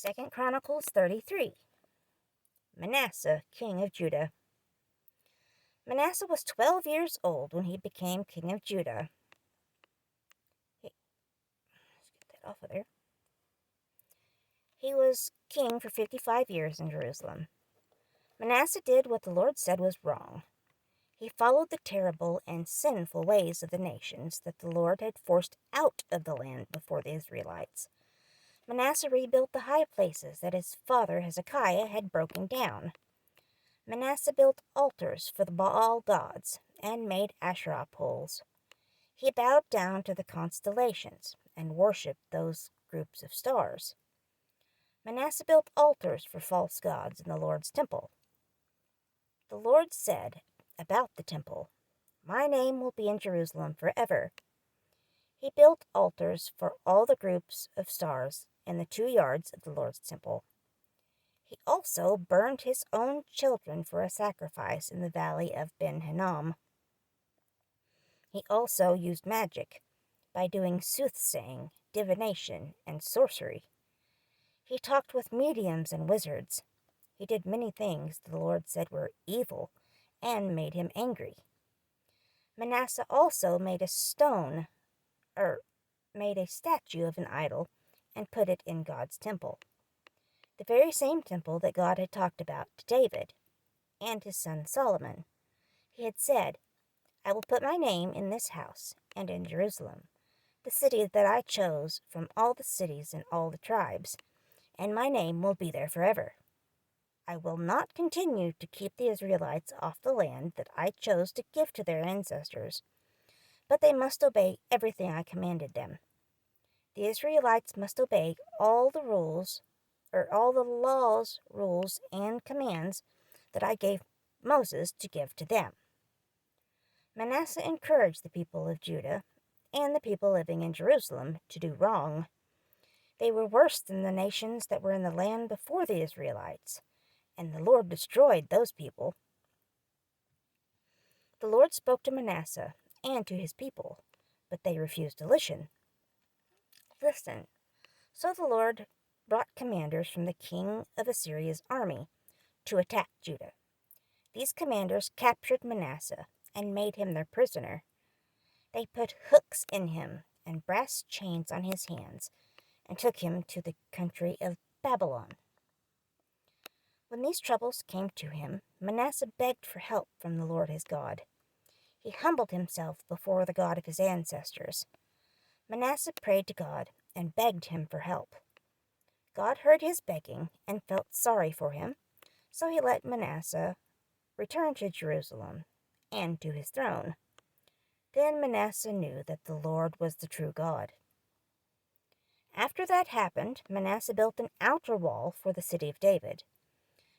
2 Chronicles 33. Manasseh, king of Judah. Manasseh was 12 years old when he became king of Judah. Let's get that off of there. He was king for 55 years in Jerusalem. Manasseh did what the Lord said was wrong. He followed the terrible and sinful ways of the nations that the Lord had forced out of the land before the Israelites. Manasseh rebuilt the high places that his father Hezekiah had broken down. Manasseh built altars for the Baal gods and made Asherah poles. He bowed down to the constellations and worshipped those groups of stars. Manasseh built altars for false gods in the Lord's temple. The Lord said about the temple, "My name will be in Jerusalem forever." He built altars for all the groups of stars in the 2 yards of the Lord's temple. He also burned his own children for a sacrifice in the valley of Ben Hinnom. He also used magic by doing soothsaying, divination, and sorcery. He talked with mediums and wizards. He did many things the Lord said were evil and made him angry. Manasseh also made a statue of an idol and put it in God's temple, the very same temple that God had talked about to David and his son Solomon. He had said, "I will put my name in this house and in Jerusalem, the city that I chose from all the cities and all the tribes, and my name will be there forever. I will not continue to keep the Israelites off the land that I chose to give to their ancestors, but they must obey everything I commanded them. The Israelites must obey all the laws, rules, and commands that I gave Moses to give to them." Manasseh encouraged the people of Judah and the people living in Jerusalem to do wrong. They were worse than the nations that were in the land before the Israelites, and the Lord destroyed those people. The Lord spoke to Manasseh and to his people, but they refused to listen. So the Lord brought commanders from the king of Assyria's army to attack Judah. These commanders captured Manasseh and made him their prisoner. They put hooks in him and brass chains on his hands and took him to the country of Babylon. When these troubles came to him, Manasseh begged for help from the Lord his God. He humbled himself before the God of his ancestors. Manasseh prayed to God and begged him for help. God heard his begging and felt sorry for him, so he let Manasseh return to Jerusalem and to his throne. Then Manasseh knew that the Lord was the true God. After that happened, Manasseh built an outer wall for the city of David.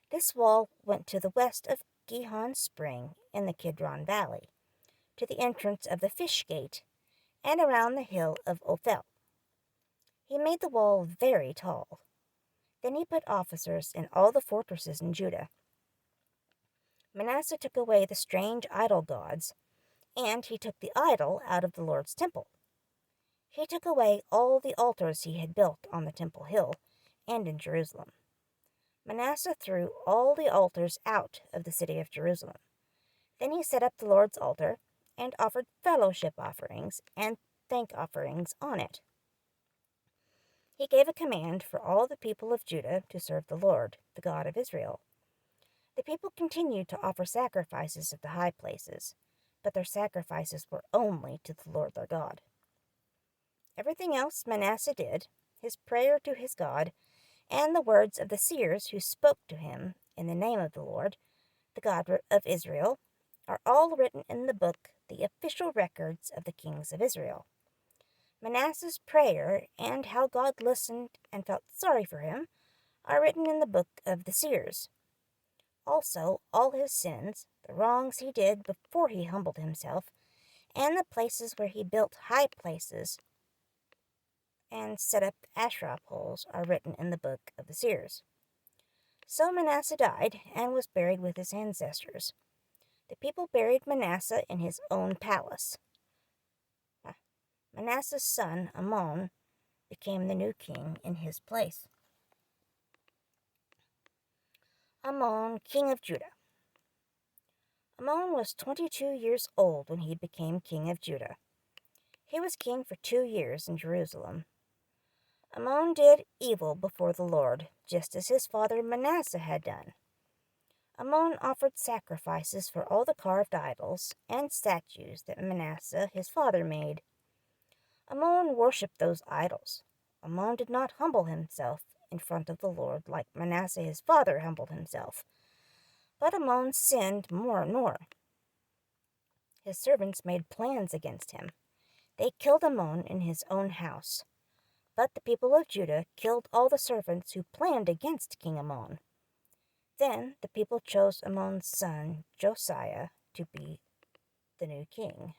This wall went to the west of Gihon Spring in the Kidron Valley, to the entrance of the Fish Gate, and around the hill of Ophel. He made the wall very tall. Then he put officers in all the fortresses in Judah. Manasseh took away the strange idol gods, and he took the idol out of the Lord's temple. He took away all the altars he had built on the temple hill and in Jerusalem. Manasseh threw all the altars out of the city of Jerusalem. Then he set up the Lord's altar and offered fellowship offerings and thank offerings on it. He gave a command for all the people of Judah to serve the Lord, the God of Israel. The people continued to offer sacrifices at the high places, but their sacrifices were only to the Lord their God. Everything else Manasseh did, his prayer to his God, and the words of the seers who spoke to him in the name of the Lord, the God of Israel, are all written in the book, the official records of the kings of Israel. Manasseh's prayer and how God listened and felt sorry for him are written in the book of the seers. Also, all his sins, the wrongs he did before he humbled himself, and the places where he built high places and set up Asherah poles are written in the book of the seers. So Manasseh died and was buried with his ancestors. The people buried Manasseh in his own palace. Manasseh's son, Amon, became the new king in his place. Amon, king of Judah. Amon was 22 years old when he became king of Judah. He was king for 2 years in Jerusalem. Amon did evil before the Lord, just as his father Manasseh had done. Amon offered sacrifices for all the carved idols and statues that Manasseh his father made. Amon worshipped those idols. Amon did not humble himself in front of the Lord like Manasseh his father humbled himself. But Amon sinned more and more. His servants made plans against him. They killed Amon in his own house. But the people of Judah killed all the servants who planned against King Amon. Then the people chose Amon's son Josiah to be the new king.